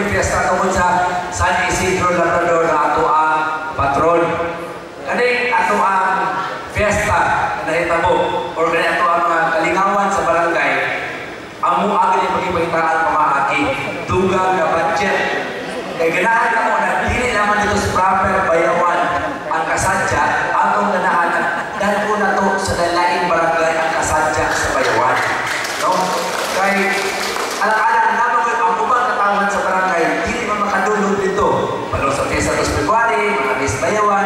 yung fiesta tungkol sa San Isidro Labrador na ato ang patron. Kaning ato ang fiesta na nahitabo o kani ato ang kalingawan sa barangay, amo agad yung pagkipagitaan pamahagi dugang na budget. Kaya ganahan na mo na dili naman dito sa proper bayawan ang kasadya atong ganahan dahil po na to sa dalaing barangay ang kasadya sa bayawan. No? Kaya alang-alang naman ko ang ubang katawan sa barangay dili man makadulog dito. Palong sa Fiesta dos February, mga Miss Bayawan,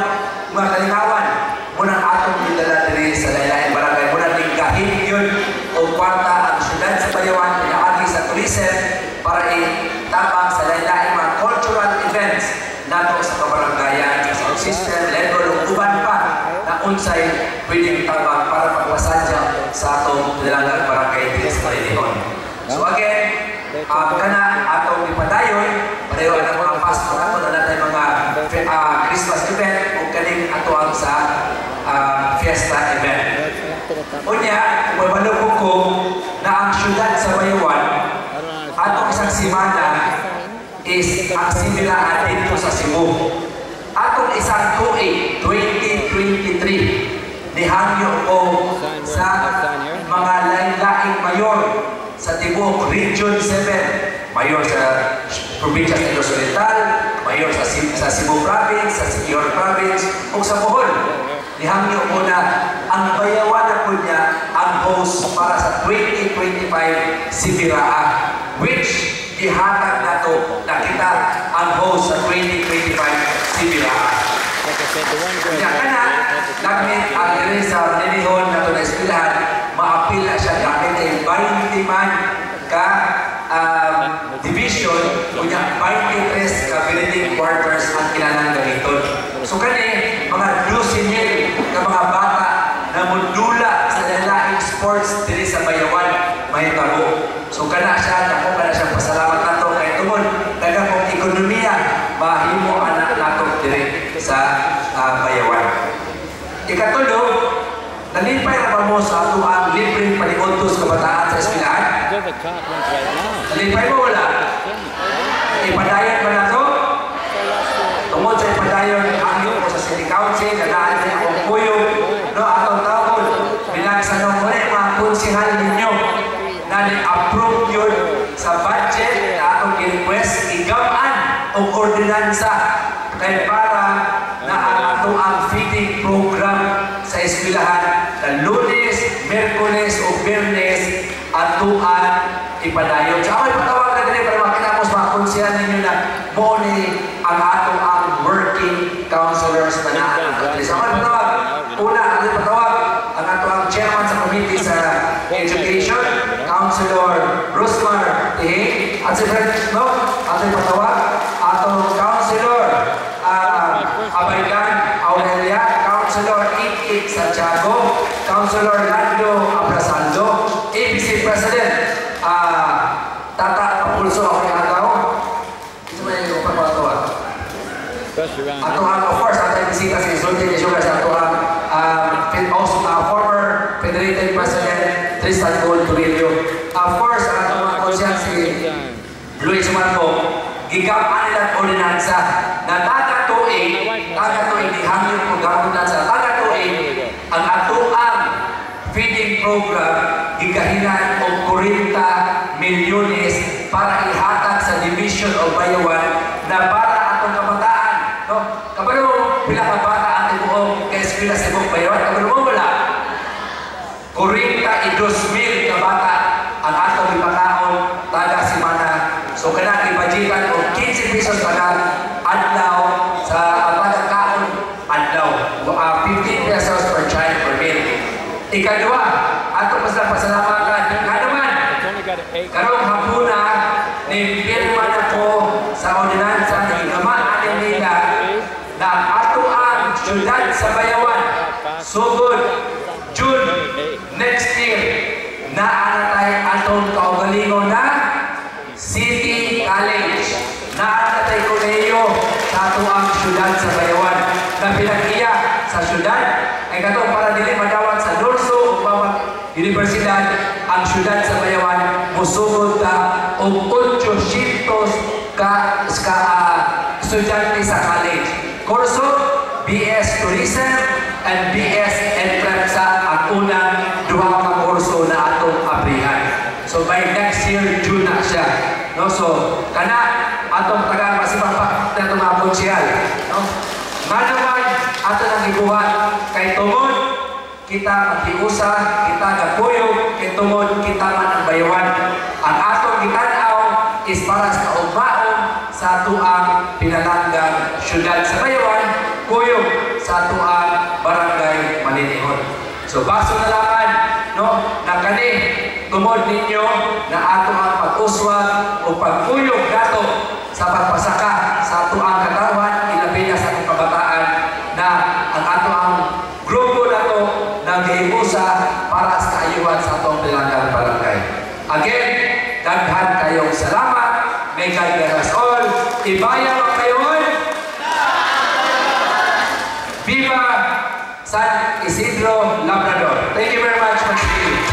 mga kalingawan, munang atong didala diri sa dalaing barangay, munang linggahin yun o kwarta ang syudad sa bayawan, pinaagi sa tourism para itabang sa dalaing mga cultural events nato sa kabarangayan, sa sound system, level o uban pa na unsay pwedeng tabang para pagpasadya sa atong dalagang barangay diri sa Marilihon. So again, kana atong ipadayon, padayon ang mga Pasko ato na natin mga Christmas event o kaning ato ang sa fiesta event. Unya, mabalog ko na ang syudad sa Bayawan atong isang simana is ang similaan dito sa Cebu. Atong isang tuig 2023 nihangyo ko sa mga lain-laing mayor sa tibuok Region 7, mayor sa probinsya sa Ilos Oriental, mayor sa Cebu Province, sa Siquijor Province, o sa Bohol. Nihangyo ko na ang bayawan po niya ang host para sa 2025 Sibiraa, which ihatag na to na kita ang host sa 2025 Sibiraa. Kaya kana, gamit ang diri sa Marilihon na ito na eskwelahan, maapil na siya gamit ay 20 man ka division, kunya 23 ka building quarters ang kinanang gamiton. So kani, mga 12,000 ka mga bata na mundula sa dalaing sports diri sa Bayawan, mahitabo. So kana siya, ako kana siyang pasalamat nato kay tungod daghang kong ekonomiya mahimo anak nato diri sa Bayawan. Ikatulo, nalipay na ba mo sa ato ang libreng palikontos kabataan sa eskwelahan? Nalipay mo wala? Ipadayon ba na to? Tungod sa ipadayon, angyo ko sa City Council, nadaan sa akong puyo, no, atong taon, binagsanong ko na mga konsihal ninyo na ni-approve yun sa budget na atong i-request, igamaan o ordinansa kay para na ato ang feeding program sa eskwelahan na Lunes, Merkules o Biyernes atuan ipadayon. Sa ako'y patawag na din para makinapos mga konsihan ninyo na mo ni ang ato ang working counselors na naan. Sa ako'y patawag, una, ako'y patawag ang ato ang chairman sa committee sa education, Councilor Rosmar Tihing, at si Fred, no? Ako'y patawag, atong Councilor Abaydan Aurelia, Councilor Ikik Santiago, Councilor Lando Abrasando, ABC President Tata Kapulso ako yung agaw. Ito ba yung pagpapatawa? Ato ang, of course, ato yung bisita si Sultan Yasugas, ato ang former Federated President Tristan Gold Turillo. Of course, ato ang konsyang si Luis Marco, gigamaan nilang ordinansa na tagatuig ihangin po gamunan sa tagatuig ang atuang feeding program gigahinan og 40 milyones para ihatag sa division o Bayawan na para atong kabataan. No? Kabalo mo, pila ka bata ang tibuok kay eskwela sa ibang Bayawan? Kabalo mo wala? 42,000 ka bata ang atong ipakaon taga simana. So kailangan i-budgetan o 15 pesos taga adlaw sa pagkakaon adlaw. 15 pesos per child per meal. Ikadua, ato pasalamatan nga naman. Karong hapuna ni pirma na ko sa ordinansa na igamaan nila na ato ang syudad sa Bayawan sugod June next year na anatay atong kaugalingon na City College na anatay kolehiyo sa ato ang syudad sa Bayawan na pinag-iya sa syudad ay katong para dili madawat sa Dorso o bawat universidad ang syudad sa Bayawan musugod ka og 800 ka estudyante sa college. Kurso, BS Tourism and BS Entrep sa ang unang duha ka kurso na atong abrihan. So by next year, June na siya. No? So, kana, atong tagang masibang pa na itong mga konsyal. No? Nga naman, ato nang ibuhat kay tungod, kita maghiusa, kita nagpuyog, kay tungod, kita man ang bayawan. Ang atong gitanaw is para sa kaugmaon sa tuang pinalanggang syudad sa bayawan, kuyog sa tuang barangay Malinihon. So, baso na laman, no, na kani, tumod ninyo na ato ang pag-uswag o pagkuyog nato sa pagpasaka sa ato ang katawan, ilabi na sa ating kabataan na ang ato ang grupo na to nag-iusa para sa kaayuhan sa atong Pilangang Barangay. Again, daghan kayong salamat. May God bless us all. Ibayaw kayon. Viva San Isidro Labrador. Thank you very much, Mr.